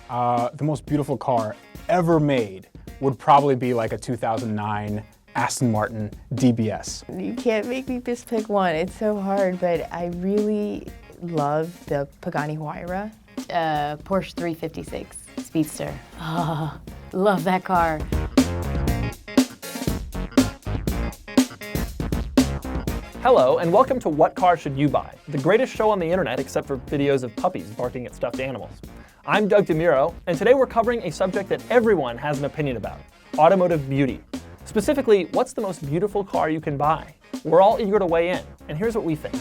The most beautiful car ever made would probably be like a 2009 Aston Martin DBS. You can't make me just pick one. It's so hard, but I really love the Pagani Huayra. Porsche 356 Speedster. Oh, love that car. Hello, and welcome to What Car Should You Buy? The greatest show on the internet except for videos of puppies barking at stuffed animals. I'm Doug DeMuro, and today we're covering a subject that everyone has an opinion about, automotive beauty. Specifically, what's the most beautiful car you can buy? We're all eager to weigh in, and here's what we think.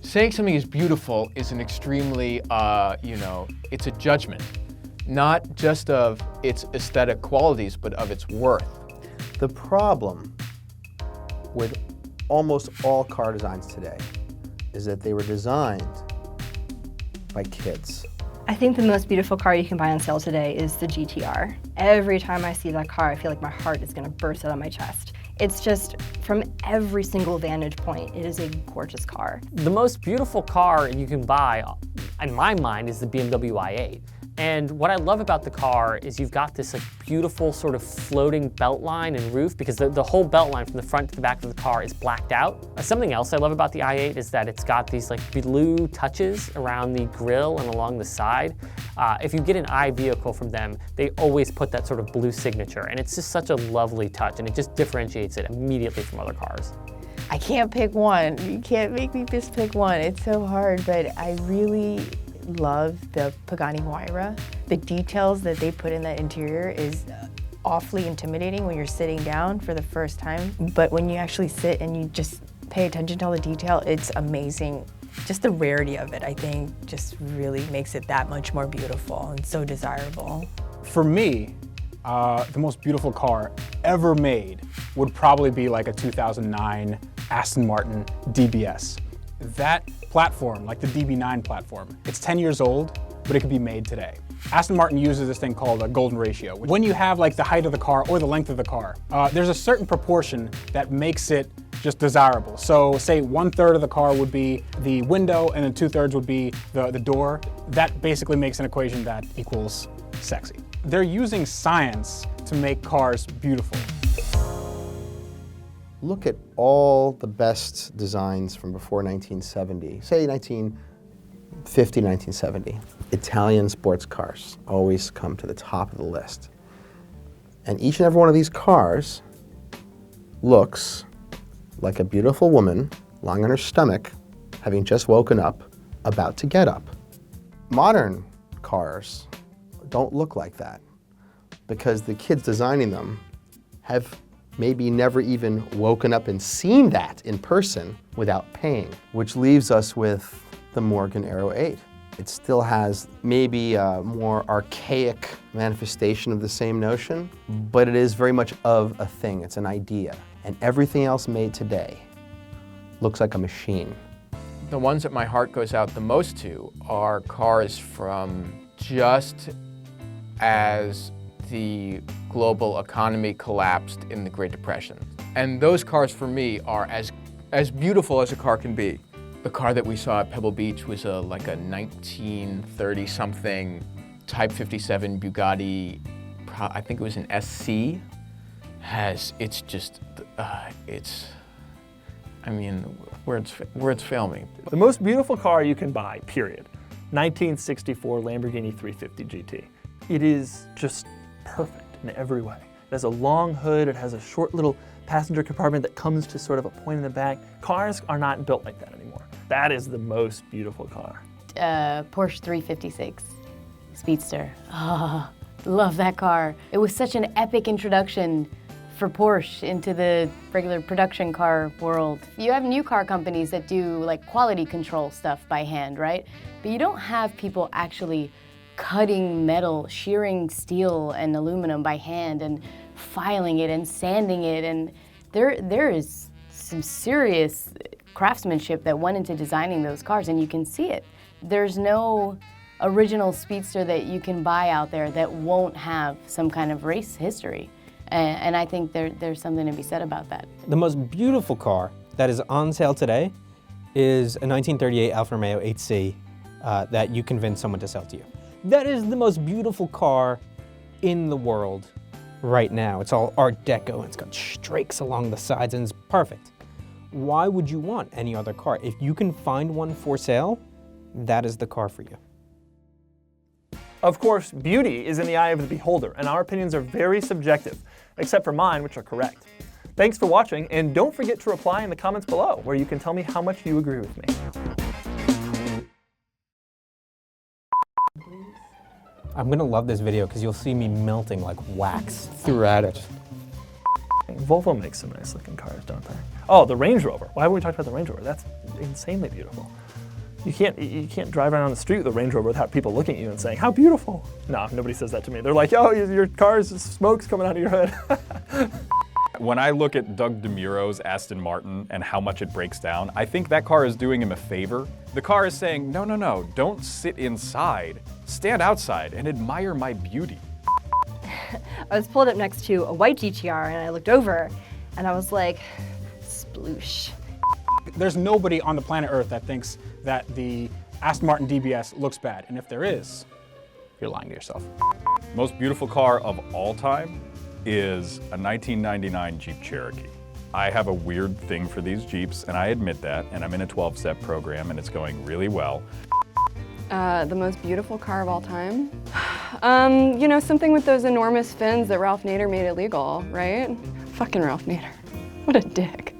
Saying something is beautiful is an extremely, it's a judgment. Not just of its aesthetic qualities, but of its worth. The problem with almost all car designs today is that they were designed by kids. I think the most beautiful car you can buy on sale today is the GTR. Every time I see that car, I feel like my heart is going to burst out of my chest. It's just, from every single vantage point, it is a gorgeous car. The most beautiful car you can buy, in my mind, is the Bmw I8. And what I love about the car is you've got this beautiful sort of floating belt line and roof, because the whole belt line from the front to the back of the car is blacked out. Something else I love about the i8 is that it's got these blue touches around the grille and along the side. If you get an i vehicle from them, they always put that sort of blue signature, and it's just such a lovely touch, and it just differentiates it immediately from other cars. I can't pick one. You can't make me just pick one. It's so hard, but I really love the Pagani Huayra. The details that they put in that interior is awfully intimidating when you're sitting down for the first time, but when you actually sit and you just pay attention to all the detail, it's amazing. Just the rarity of it, I think, just really makes it that much more beautiful and so desirable. For me, the most beautiful car ever made would probably be like a 2009 Aston Martin DBS. That platform, like the DB9 platform, it's 10 years old, but it could be made today. Aston Martin uses this thing called a golden ratio. When you have the height of the car or the length of the car, there's a certain proportion that makes it just desirable. So say 1/3 of the car would be the window and then 2/3 would be the door. That basically makes an equation that equals sexy. They're using science to make cars beautiful. Look at all the best designs from before 1970, say 1950, 1970. Italian sports cars always come to the top of the list. And each and every one of these cars looks like a beautiful woman lying on her stomach, having just woken up, about to get up. Modern cars don't look like that because the kids designing them have maybe never even woken up and seen that in person without paying, which leaves us with the Morgan Aero 8. It still has maybe a more archaic manifestation of the same notion, but it is very much of a thing. It's an idea. And everything else made today looks like a machine. The ones that my heart goes out the most to are cars from just as the global economy collapsed in the Great Depression. And those cars for me are as beautiful as a car can be. The car that we saw at Pebble Beach was like a 1930-something Type 57 Bugatti, I think it was an SC. Words fail me. The most beautiful car you can buy, period. 1964 Lamborghini 350 GT. It is just perfect in every way. It has a long hood, it has a short little passenger compartment that comes to sort of a point in the back. Cars are not built like that anymore. That is the most beautiful car. Porsche 356 Speedster. Oh, love that car. It was such an epic introduction for Porsche into the regular production car world. You have new car companies that do quality control stuff by hand, right? But you don't have people actually cutting metal, shearing steel and aluminum by hand and filing it and sanding it, and there is some serious craftsmanship that went into designing those cars, and you can see it. There's no original Speedster that you can buy out there that won't have some kind of race history, and I think there's something to be said about that. The most beautiful car that is on sale today is a 1938 Alfa Romeo 8C that you convince someone to sell to you. That is the most beautiful car in the world right now. It's all Art Deco and it's got streaks along the sides and it's perfect. Why would you want any other car? If you can find one for sale, that is the car for you. Of course, beauty is in the eye of the beholder, and our opinions are very subjective, except for mine, which are correct. Thanks for watching, and don't forget to reply in the comments below, where you can tell me how much you agree with me. I'm gonna love this video because you'll see me melting like wax throughout it. Volvo makes some nice looking cars, don't they? Oh, the Range Rover. Why haven't we talked about the Range Rover? That's insanely beautiful. You can't drive around the street with a Range Rover without people looking at you and saying, how beautiful. No, nobody says that to me. They're like, oh, your car's smoke's coming out of your hood. When I look at Doug DeMuro's Aston Martin and how much it breaks down, I think that car is doing him a favor. The car is saying, no, no, no, don't sit inside. Stand outside and admire my beauty. I was pulled up next to a white GTR and I looked over and I was like, sploosh. There's nobody on the planet Earth that thinks that the Aston Martin DBS looks bad. And if there is, you're lying to yourself. Most beautiful car of all time is a 1999 Jeep Cherokee. I have a weird thing for these Jeeps, and I admit that, and I'm in a 12-step program, and it's going really well. The most beautiful car of all time? You know, something with those enormous fins that Ralph Nader made illegal, right? Fucking Ralph Nader. What a dick.